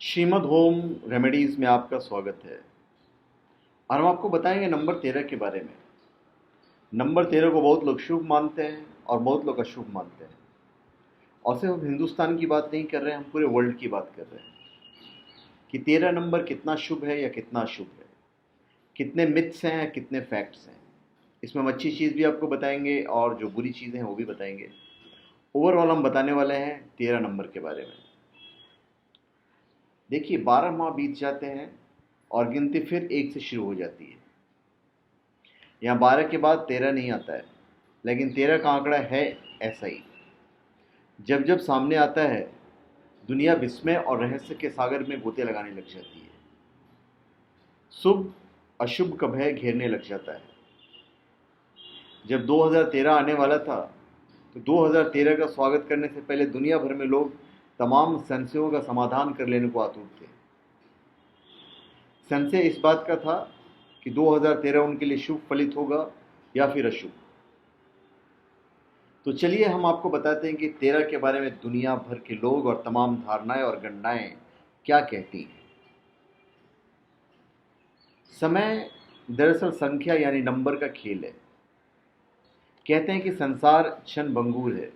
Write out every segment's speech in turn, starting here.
Shrimad home remedies में आपका स्वागत है। और हम आपको बताएंगे नंबर 13 के बारे में। नंबर 13 को बहुत लोग शुभ मानते हैं और बहुत लोग अशुभ मानते हैं। और सिर्फ हम हिंदुस्तान की बात नहीं कर रहे हैं, हम पूरे वर्ल्ड की बात कर रहे हैं कि 13 नंबर कितना शुभ है या कितना अशुभ है, कितने मिथ्स हैं, कितने फैक्ट्स हैं। इसमें हम अच्छी चीज़ भी आपको बताएंगे और जो बुरी चीज़ें हैं वो भी बताएंगे। ओवरऑल हम बताने वाले हैं 13 नंबर के बारे में। देखिए, 12 माह बीत जाते हैं और गिनती फिर 1 से शुरू हो जाती है। यहाँ 12 के बाद 13 नहीं आता है, लेकिन 13 का आंकड़ा है ऐसा ही। जब जब सामने आता है, दुनिया विस्मय और रहस्य के सागर में गोते लगाने लग जाती है। शुभ अशुभ का भय घेरने लग जाता है। जब 2013 आने वाला था, तो 2013 का स्वागत करने से पहले दुनिया भर में लोग तमाम संशयों का समाधान कर लेने को आतुर थे। संशय इस बात का था कि 2013 उनके लिए शुभ फलित होगा या फिर अशुभ। तो चलिए हम आपको बताते हैं कि 13 के बारे में दुनिया भर के लोग और तमाम धारणाएं और गणनाएं क्या कहती हैं। समय दरअसल संख्या यानी नंबर का खेल है। कहते हैं कि संसार क्षण भंगुर है।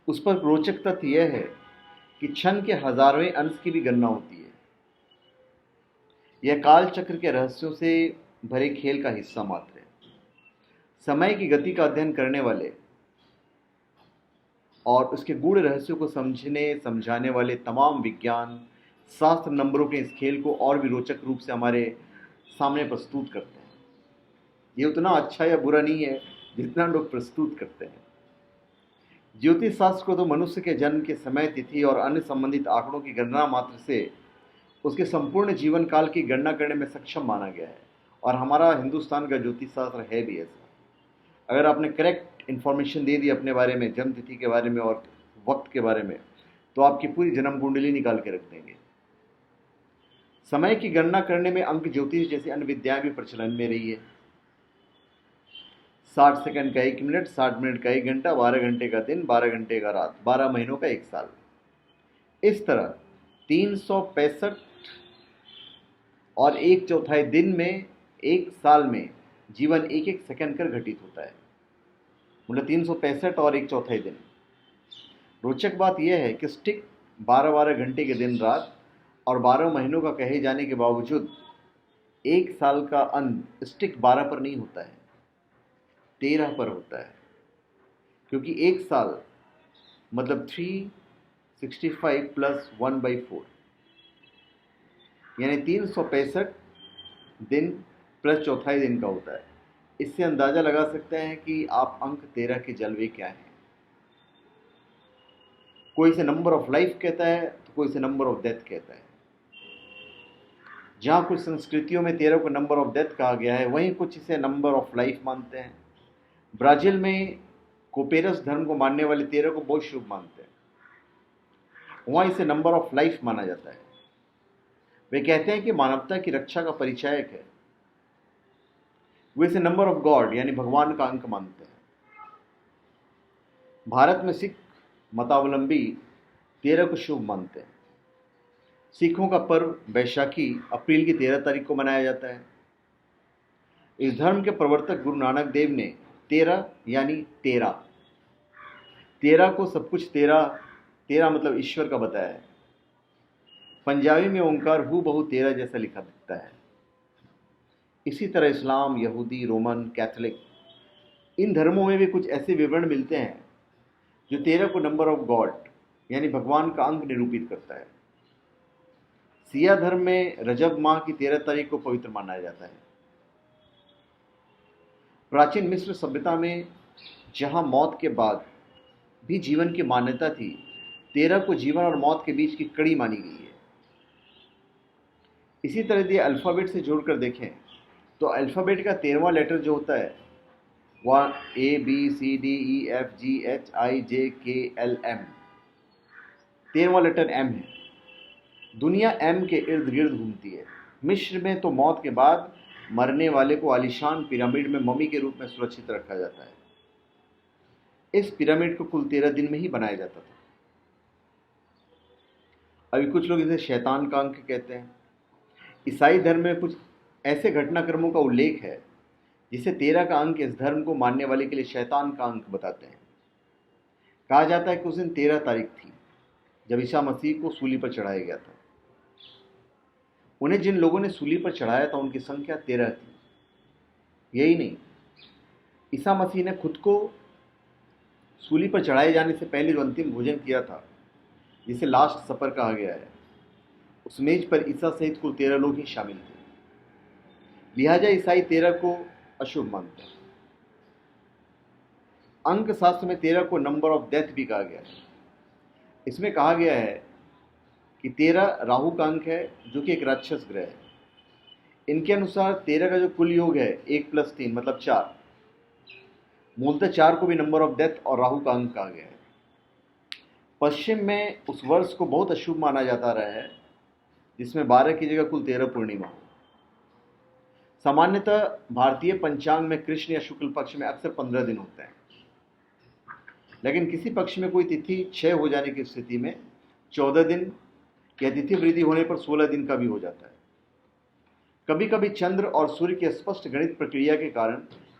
उस पर रोचक तथ्य यह है कि क्षण के हजारवें अंश की भी गणना होती है। यह काल चक्र के रहस्यों से भरे खेल का हिस्सा मात्र है। समय की गति का अध्ययन करने वाले और उसके गूढ़ रहस्यों को समझाने वाले तमाम विज्ञान शास्त्र नंबरों के इस खेल को और भी रोचक रूप से हमारे सामने प्रस्तुत करते हैं। ये उतना अच्छा या बुरा नहीं है जितना लोग प्रस्तुत करते हैं। ज्योतिष शास्त्र को तो मनुष्य के जन्म के समय, तिथि और अन्य संबंधित आंकड़ों की गणना मात्र से उसके संपूर्ण जीवन काल की गणना करने में सक्षम माना गया है। और हमारा हिंदुस्तान का ज्योतिष शास्त्र है भी ऐसा। अगर आपने करेक्ट इन्फॉर्मेशन दे दी अपने बारे में, जन्म तिथि के बारे में और वक्त के बारे में, तो आपकी पूरी जन्म कुंडली निकाल के रख देंगे। समय की गणना करने में अंक ज्योतिष जैसी अन्य विद्याएं भी प्रचलन में रही है। 60 सेकंड का 1 मिनट, 60 मिनट का 1 घंटा, 12 घंटे का दिन, 12 घंटे का रात, 12 महीनों का 1 साल। इस तरह 365 और 1/4 दिन में 1 साल में जीवन 1-1 सेकंड कर घटित होता है। मतलब 365 और 1/4 दिन। रोचक बात यह है कि स्टिक 12-12 घंटे के दिन रात और 12 महीनों का कहे जाने के बावजूद 1 साल का अंत स्टिक 12 पर नहीं होता है, 13 पर होता है। क्योंकि 1 साल मतलब 365 प्लस 1/4 यानी 365 दिन प्लस चौथाई दिन का होता है। इससे अंदाजा लगा सकते हैं कि आप अंक 13 के जलवे क्या हैं। कोई इसे नंबर ऑफ लाइफ कहता है तो कोई इसे नंबर ऑफ डेथ कहता है। जहाँ कुछ संस्कृतियों में 13 को नंबर ऑफ डेथ कहा गया है, वहीं कुछ इसे नंबर ऑफ लाइफ मानते हैं। ब्राज़ील में कोपेरस धर्म को मानने वाले 13 को बहुत शुभ मानते हैं। वहाँ इसे नंबर ऑफ लाइफ माना जाता है। वे कहते हैं कि मानवता की रक्षा का परिचायक है। वे इसे नंबर ऑफ गॉड यानी भगवान का अंक मानते हैं। भारत में सिख मतावलंबी 13 को शुभ मानते हैं। सिखों का पर्व बैशाखी अप्रैल की 13 तारीख को मनाया जाता है। इस धर्म के प्रवर्तक गुरु नानक देव ने 13 यानी 13 को सब कुछ 13 मतलब ईश्वर का बताया है। पंजाबी में ओंकार हू बहु 13 जैसा लिखा दिखता है। इसी तरह इस्लाम, यहूदी, रोमन कैथोलिक, इन धर्मों में भी कुछ ऐसे विवरण मिलते हैं जो 13 को नंबर ऑफ गॉड यानी भगवान का अंक निरूपित करता है। सिया धर्म में रजब माह की 13 तारीख को पवित्र माना जाता है। प्राचीन मिस्र सभ्यता में जहां मौत के बाद भी जीवन की मान्यता थी, 13 को जीवन और मौत के बीच की कड़ी मानी गई है। इसी तरह यदि अल्फ़ाबेट से जोड़कर देखें तो अल्फ़ाबेट का 13वां लेटर जो होता है वह ABCDEFGHIJKLM, 13वां लेटर M है। दुनिया M के इर्द गिर्द घूमती है। मिस्र में तो मौत के बाद मरने वाले को आलीशान पिरामिड में मम्मी के रूप में सुरक्षित रखा जाता है। इस पिरामिड को कुल 13 दिन में ही बनाया जाता था। अभी कुछ लोग इसे शैतान का अंक कहते हैं। ईसाई धर्म में कुछ ऐसे घटनाक्रमों का उल्लेख है जिसे 13 का अंक इस धर्म को मानने वाले के लिए शैतान का अंक बताते हैं। कहा जाता है कि उस दिन 13 तारीख थी जब ईसा मसीह को सूली पर चढ़ाया गया था। उन्हें जिन लोगों ने सूली पर चढ़ाया था उनकी संख्या 13 थी। यही नहीं, ईसा मसीह ने खुद को सूली पर चढ़ाए जाने से पहले जो अंतिम भोजन किया था, जिसे लास्ट सपर कहा गया है, उस मेज पर ईसा सहित कुल 13 लोग ही शामिल थे। लिहाजा ईसाई 13 को अशुभ मानते हैं। अंक शास्त्र में 13 को नंबर ऑफ डेथ भी कहा गया है। इसमें कहा गया है कि 13 राहु का अंक है, जो कि एक राक्षस ग्रह है। इनके अनुसार 13 का जो कुल योग है 1 + 3 मतलब 4। मूलतः 4 को भी नंबर ऑफ डेथ और राहु का अंक कहा गया है। पश्चिम में उस वर्ष को बहुत अशुभ माना जाता रहा है जिसमें 12 की जगह कुल 13 पूर्णिमा हो। सामान्यतः भारतीय पंचांग में कृष्ण या शुक्ल पक्ष में अक्सर 15 दिन होते हैं, लेकिन किसी पक्ष में कोई तिथि क्षय हो जाने की स्थिति में 14 दिन या तिथि वृद्धि होने पर 16 दिन का भी हो जाता है। कभी कभी चंद्र और सूर्य की स्पष्ट गणित प्रक्रिया के कारण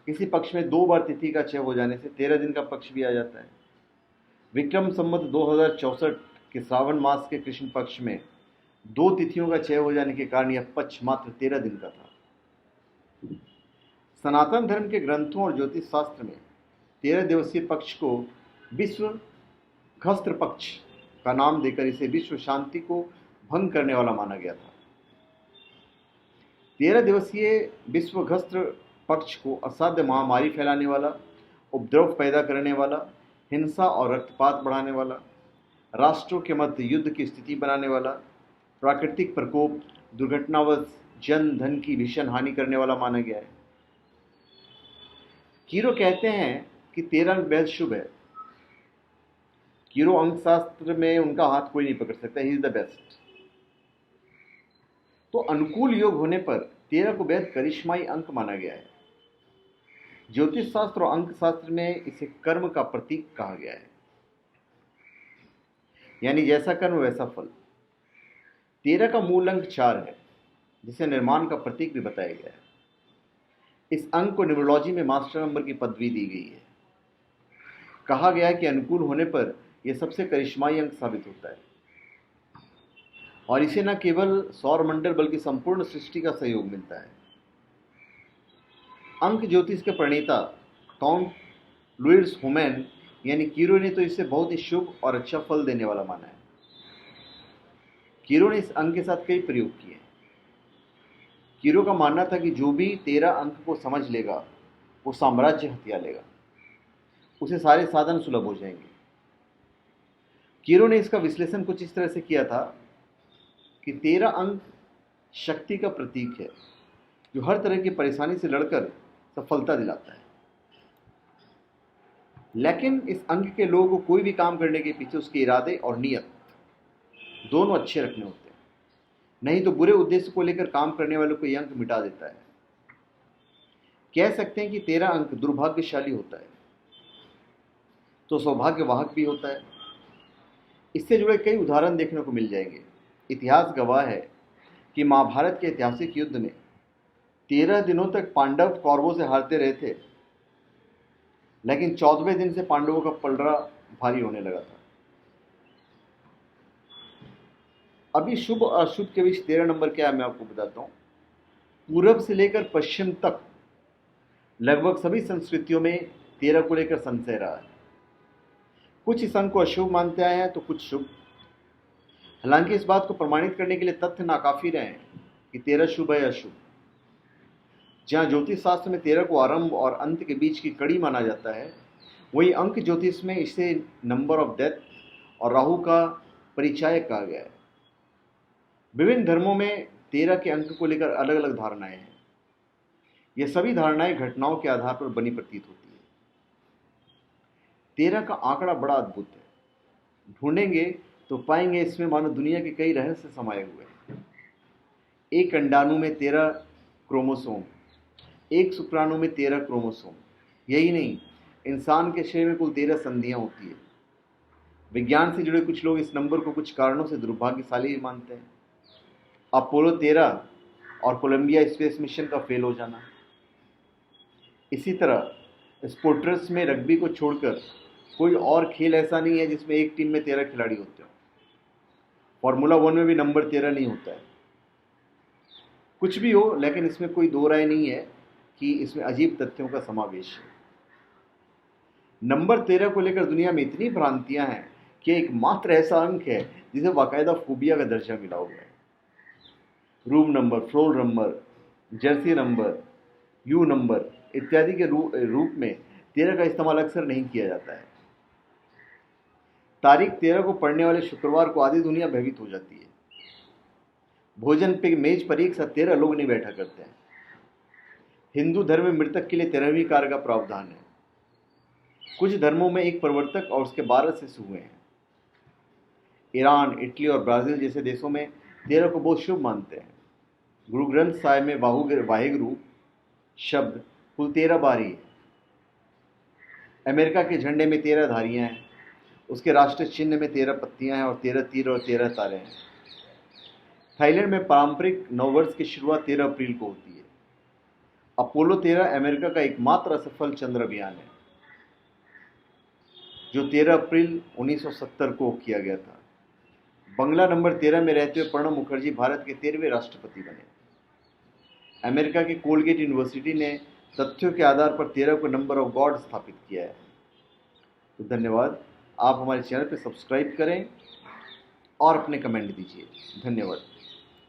किसी पक्ष में 2 बार तिथि का क्षय हो जाने से 13 दिन का पक्ष भी आ जाता है। विक्रम संवत 2064 के श्रावण मास के कृष्ण पक्ष में 2 तिथियों का क्षय हो जाने के कारण यह पक्ष मात्र 13 दिन का था। सनातन धर्म के ग्रंथों और ज्योतिष शास्त्र में 13 दिवसीय पक्ष को विश्व घस्त्र पक्ष का नाम देकर इसे विश्व शांति को भंग करने वाला माना गया था। 13 दिवसीय विश्व घस्त्र पक्ष को असाध्य महामारी फैलाने वाला, उपद्रव पैदा करने वाला, हिंसा और रक्तपात बढ़ाने वाला, राष्ट्रों के मध्य युद्ध की स्थिति बनाने वाला, प्राकृतिक प्रकोप, दुर्घटनावश जन धन की भीषण हानि करने वाला माना गया है। कीरो कहते हैं कि 13 अंक बेहद शुभ है। कीरो अंक शास्त्र में उनका हाथ कोई नहीं पकड़ सकता, ही इज द बेस्ट। तो अनुकूल योग होने पर 13 को बेहद करिश्माई अंक माना गया है। ज्योतिष शास्त्र और अंक शास्त्र में इसे कर्म का प्रतीक कहा गया है, यानी जैसा कर्म वैसा फल। 13 का मूल अंक 4 है, जिसे निर्माण का प्रतीक भी बताया गया है। इस अंक को न्यूमरोलॉजी में मास्टर नंबर की पदवी दी गई है। कहा गया है कि अनुकूल होने पर यह सबसे करिश्माई अंक साबित होता है और इसे न केवल सौरमंडल बल्कि संपूर्ण सृष्टि का सहयोग मिलता है। अंक ज्योतिष के प्रणेता काउंट लुईस होमैन यानी कीरो ने तो इसे बहुत ही शुभ और अच्छा फल देने वाला माना है। कीरो ने इस अंक के साथ कई प्रयोग किए। कीरो का मानना था कि जो भी 13 अंक को समझ लेगा वो साम्राज्य हथिया लेगा, उसे सारे साधन सुलभ हो जाएंगे। कीरो ने इसका विश्लेषण कुछ इस तरह से किया था कि 13 अंक शक्ति का प्रतीक है, जो हर तरह की परेशानी से लड़कर सफलता दिलाता है। लेकिन इस अंक के लोगों को कोई भी काम करने के पीछे उसके इरादे और नियत दोनों अच्छे रखने होते हैं, नहीं तो बुरे उद्देश्य को लेकर काम करने वालों को यह अंक मिटा देता है। कह सकते हैं कि 13 अंक दुर्भाग्यशाली होता है तो सौभाग्यवाहक भी होता है। इससे जुड़े कई उदाहरण देखने को मिल जाएंगे। इतिहास गवाह है कि महाभारत के ऐतिहासिक युद्ध में 13 दिनों तक पांडव कौरवों से हारते रहे थे, लेकिन 14वें दिन से पांडवों का पलड़ा भारी होने लगा था। अभी शुभ और अशुभ के बीच 13 नंबर क्या है मैं आपको बताता हूँ। पूरब से लेकर पश्चिम तक लगभग सभी संस्कृतियों में 13 को लेकर संशय रहा है। कुछ इस अंक को अशुभ मानते आए हैं तो कुछ शुभ। हालांकि इस बात को प्रमाणित करने के लिए तथ्य नाकाफी रहे हैं कि 13 शुभ है या अशुभ। जहाँ ज्योतिष शास्त्र में 13 को आरंभ और अंत के बीच की कड़ी माना जाता है, वही अंक ज्योतिष में इसे नंबर ऑफ डेथ और राहु का परिचायक कहा गया है। विभिन्न धर्मों में 13 के अंक को लेकर अलग अलग धारणाएं हैं। ये सभी धारणाएं घटनाओं के आधार पर बनी प्रतीत होती है। 13 का आंकड़ा बड़ा अद्भुत है। ढूंढेंगे तो पाएंगे इसमें मानो दुनिया के कई रहस्य समाये हुए हैं। एक अंडाणु में 13 क्रोमोसोम, एक शुक्राणु में 13 क्रोमोसोम। यही नहीं, इंसान के शरीर में कुल 13 संधियां होती है। विज्ञान से जुड़े कुछ लोग इस नंबर को कुछ कारणों से दुर्भाग्यशाली भी मानते हैं। अपोलो 13 और कोलंबिया स्पेस मिशन का फेल हो जाना। इसी तरह स्पोर्ट्स में रग्बी को छोड़कर कोई और खेल ऐसा नहीं है जिसमें एक टीम में 13 खिलाड़ी होते हो। फॉर्मूला 1 में भी नंबर 13 नहीं होता है। कुछ भी हो, लेकिन इसमें कोई दो राय नहीं है कि इसमें अजीब तथ्यों का समावेश है। नंबर 13 को लेकर दुनिया में इतनी भ्रांतियां हैं कि एक मात्र ऐसा अंक है जिसे बाकायदा फोबिया का दर्जा मिला हुआ है। Room number, floor number, Jersey number, you number इत्यादि के रूप में 13 का इस्तेमाल अक्सर नहीं किया जाता है। तारीख 13 को पढ़ने वाले शुक्रवार को आधी दुनिया भयभीत हो जाती है। भोजन पे मेज पर एक साथ 13 लोग नहीं बैठा करते हैं। हिंदू धर्म में मृतक के लिए 13वीं कार का प्रावधान है। कुछ धर्मों में एक प्रवर्तक और उसके 12 शिष्य हुए हैं। ईरान, इटली और ब्राजील जैसे देशों में 13 को बहुत शुभ मानते हैं। गुरु ग्रंथ साहिब में वाहिगुरु शब्द कुल 13 बार ही है। अमेरिका के झंडे में 13 धारियां हैं। उसके राष्ट्रीय चिन्ह में 13 पत्तियां हैं और 13 तीर और 13 तारे हैं। थाईलैंड में पारंपरिक नववर्ष की शुरुआत 13 अप्रैल को होती है। अपोलो 13 अमेरिका का एकमात्र असफल चंद्र अभियान है जो 13 अप्रैल 1970 को किया गया था। बंगला नंबर 13 में रहते हुए प्रणब मुखर्जी भारत के 13वें राष्ट्रपति बने। अमेरिका की कोलगेट यूनिवर्सिटी ने तथ्यों के आधार पर 13 को नंबर ऑफ गॉड स्थापित किया है। तो धन्यवाद। आप हमारे चैनल पर सब्सक्राइब करें और अपने कमेंट दीजिए। धन्यवाद।